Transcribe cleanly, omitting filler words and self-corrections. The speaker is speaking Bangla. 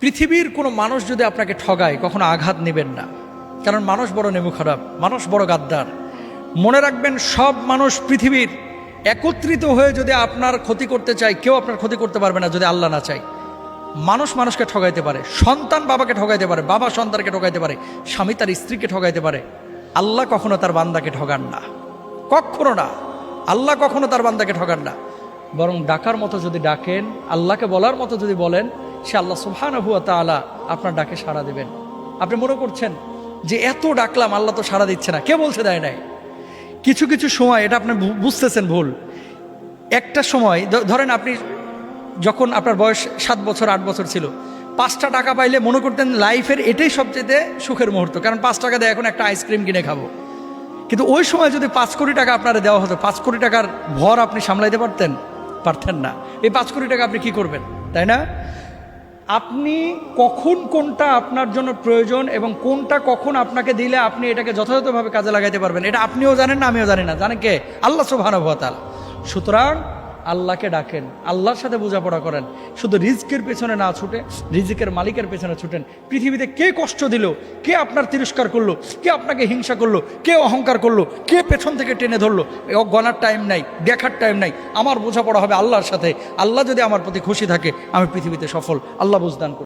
পৃথিবীর কোনো মানুষ যদি আপনাকে ঠগায় কখনো আঘাত নেবেন না, কারণ মানুষ বড় নেমু খারাপ, মানুষ বড় গাদ্দার। মনে রাখবেন, সব মানুষ পৃথিবীর একত্রিত হয়ে যদি আপনার ক্ষতি করতে চায়, কেউ আপনার ক্ষতি করতে পারবে না যদি আল্লাহ না চায়। মানুষ মানুষকে ঠগাইতে পারে, সন্তান বাবাকে ঠগাইতে পারে, বাবা সন্তানকে ঠগাইতে পারে, স্বামী তার স্ত্রীকে ঠগাইতে পারে। আল্লাহ কখনো তার বান্দাকে ঠগান না, কখনো না। আল্লাহ কখনো তার বান্দাকে ঠগান না। বরং ডাকার মতো যদি ডাকেন, আল্লাহকে বলার মতো যদি বলেন, সে আল্লাহ সুবহানাহু ওয়া তাআলা আপনার ডাকে সাড়া দেবেন। আপনি মনে করছেন যে এত ডাকলাম আল্লাহ তো সাড়া দিচ্ছে না, কে বলছে দেয় নাই? কিছু কিছু সময় এটা আপনি বুঝতেছেন ভুল। একটা সময় ধরেন, আপনি যখন আপনার বয়স 7 বছর 8 বছর ছিল, 5টা টাকা পাইলে মনে করতেন লাইফের এটাই সবচেয়ে সুখের মুহূর্ত, কারণ 5 টাকা দিয়ে এখন একটা আইসক্রিম কিনে খাবো। কিন্তু ওই সময় যদি 5 কোটি টাকা আপনারা দেওয়া হতো, 5 কোটি টাকার ভর আপনি সামলাইতে পারতেন না। এই 5 কোটি টাকা আপনি কি করবেন, তাই না? আপনি কখন কোনটা আপনার জন্য প্রয়োজন এবং কোনটা কখন আপনাকে দিলে আপনি এটাকে যথাযথভাবে কাজে লাগাইতে পারবেন, এটা আপনিও জানেন না, আমিও জানি না। জানেন কে? আল্লাহ সুবহানাহু ওয়া তাআলা। সুতরাং আল্লাহকে ডাকেন, আল্লাহর সাথে বোঝাপড়া করেন। শুধু রিজকের পেছনে না ছুটে রিজিকের মালিকের পেছনে ছুটেন। পৃথিবীতে কে কষ্ট দিল, কে আপনার তিরস্কার করলো, কে আপনাকে হিংসা করলো, কে অহংকার করলো, কে পেছন থেকে টেনে ধরলো, গণার টাইম নাই, দেখার টাইম নাই। আমার বোঝাপড়া হবে আল্লাহর সাথে। আল্লাহ যদি আমার প্রতি খুশি থাকে, আমি পৃথিবীতে সফল। আল্লাহ বুঝদান করুন।